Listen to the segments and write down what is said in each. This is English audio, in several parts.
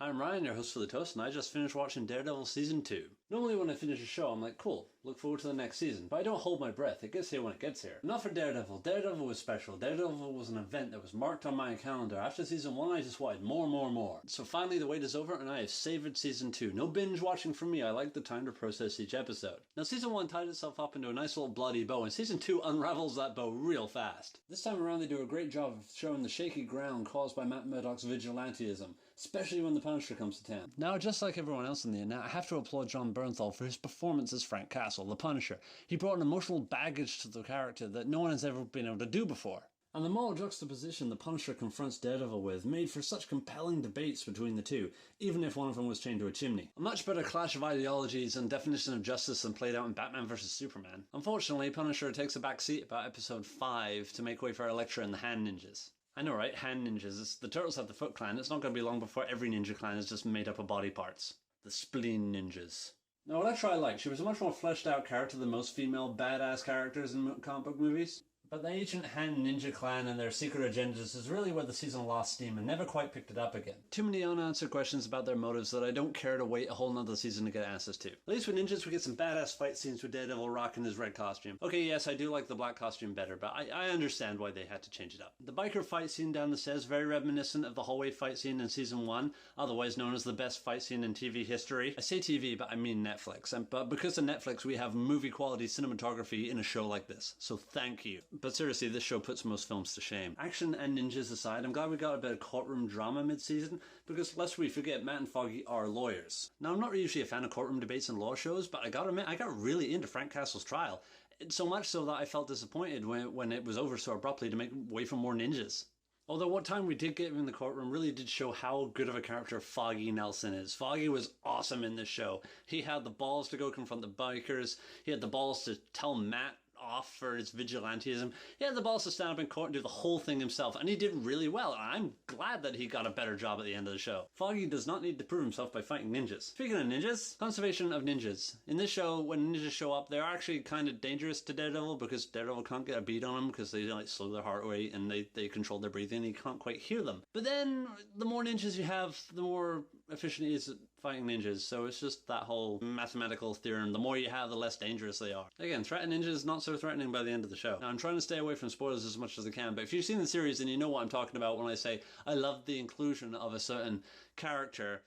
I'm Ryan, your host for The Toast, and I just finished watching Daredevil Season 2. Normally when I finish a show, I'm like, cool, look forward to the next season, but I don't hold my breath, it gets here when it gets here. Not for Daredevil. Daredevil was special. Daredevil was an event that was marked on my calendar. After Season 1, I just wanted more. So finally the wait is over, and I have savoured Season 2. No binge watching for me, I like the time to process each episode. Now Season 1 tied itself up into a nice little bloody bow, and Season 2 unravels that bow real fast. This time around they do a great job of showing the shaky ground caused by Matt Murdock's vigilantism, especially when the Punisher comes to town. Now, just like everyone else in the internet, I have to applaud Jon Bernthal for his performance as Frank Castle, the Punisher. He brought an emotional baggage to the character that no one has ever been able to do before. And the moral juxtaposition the Punisher confronts Daredevil with made for such compelling debates between the two, even if one of them was chained to a chimney. A much better clash of ideologies and definition of justice than played out in Batman vs Superman. Unfortunately, Punisher takes a back seat about episode 5 to make way for a lecture in the Hand Ninjas. I know, right? Hand Ninjas. The Turtles have the Foot Clan. It's not going to be long before every ninja clan is just made up of body parts. The Spleen Ninjas. Now, Elektra I liked. She was a much more fleshed out character than most female badass characters in comic book movies. But the ancient Han Ninja Clan and their secret agendas is really where the season lost steam and never quite picked it up again. Too many unanswered questions about their motives that I don't care to wait a whole nother season to get answers to. At least with ninjas we get some badass fight scenes with Daredevil rocking his red costume. Okay, yes, I do like the black costume better, but I understand why they had to change it up. The biker fight scene down the stairs, very reminiscent of the hallway fight scene in season 1, otherwise known as the best fight scene in TV history. I say TV, but I mean Netflix. But because of Netflix, we have movie quality cinematography in a show like this, so thank you. But seriously, this show puts most films to shame. Action and ninjas aside, I'm glad we got a bit of courtroom drama mid-season, because lest we forget, Matt and Foggy are lawyers. Now, I'm not usually a fan of courtroom debates and law shows, but I gotta admit, I got really into Frank Castle's trial. So much so that I felt disappointed when it was over so abruptly to make way for more ninjas. Although what time we did get in the courtroom really did show how good of a character Foggy Nelson is. Foggy was awesome in this show. He had the balls to go confront the bikers. He had the balls to tell Matt off for his vigilantism. He had the balls to stand up in court and do the whole thing himself, and he did really well. I'm glad that he got a better job at the end of the show. Foggy does not need to prove himself by fighting ninjas. Speaking of ninjas, conservation of ninjas. In this show, when ninjas show up, they're actually kind of dangerous to Daredevil because Daredevil can't get a beat on them because they like slow their heart rate and they control their breathing and he can't quite hear them. But then, the more ninjas you have, the more efficient he is at fighting ninjas, so it's just that whole mathematical theorem. The more you have, the less dangerous they are. Again, threat of ninjas not so threatening by the end of the show. Now, I'm trying to stay away from spoilers as much as I can, but if you've seen the series, then you know what I'm talking about when I say I love the inclusion of a certain character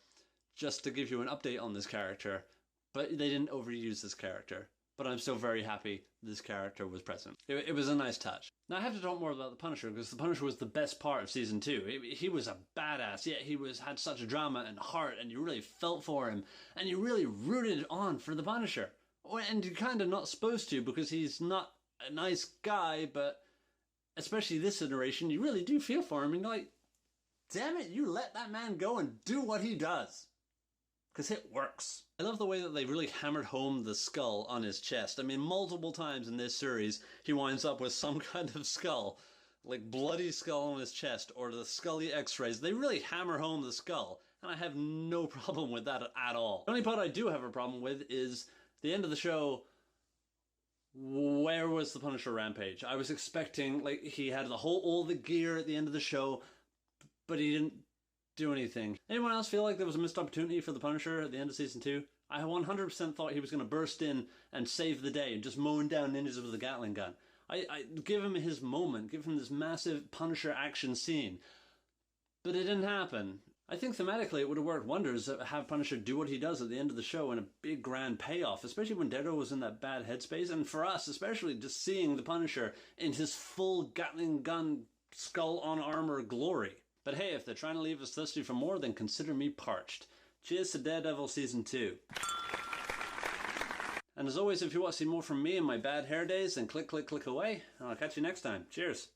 just to give you an update on this character, but they didn't overuse this character. But I'm still very happy this character was present. It was a nice touch. Now I have to talk more about the Punisher because the Punisher was the best part of season 2. He was a badass, yet he had such drama and heart, and you really felt for him, and you really rooted on for the Punisher. And you're kind of not supposed to because he's not a nice guy, but especially this iteration, you really do feel for him, and you're like, damn it, you let that man go and do what he does. Because it works. I love the way that they really hammered home the skull on his chest. I mean, multiple times in this series, he winds up with some kind of skull. Like bloody skull on his chest, or the Scully x-rays. They really hammer home the skull. And I have no problem with that at all. The only part I do have a problem with is the end of the show. Where was the Punisher rampage? I was expecting, like, he had all the gear at the end of the show, but he didn't do anything. Anyone else feel like there was a missed opportunity for the Punisher at the end of season 2? I 100% thought he was going to burst in and save the day and just mowing down ninjas with a Gatling gun. I give him his moment, give him this massive Punisher action scene. But it didn't happen. I think thematically it would have worked wonders to have Punisher do what he does at the end of the show in a big grand payoff, especially when Daredevil was in that bad headspace, and for us especially, just seeing the Punisher in his full Gatling gun skull on armor glory. But hey, if they're trying to leave us thirsty for more, then consider me parched. Cheers to Daredevil Season 2. And as always, if you want to see more from me and my bad hair days, then click away, and I'll catch you next time. Cheers.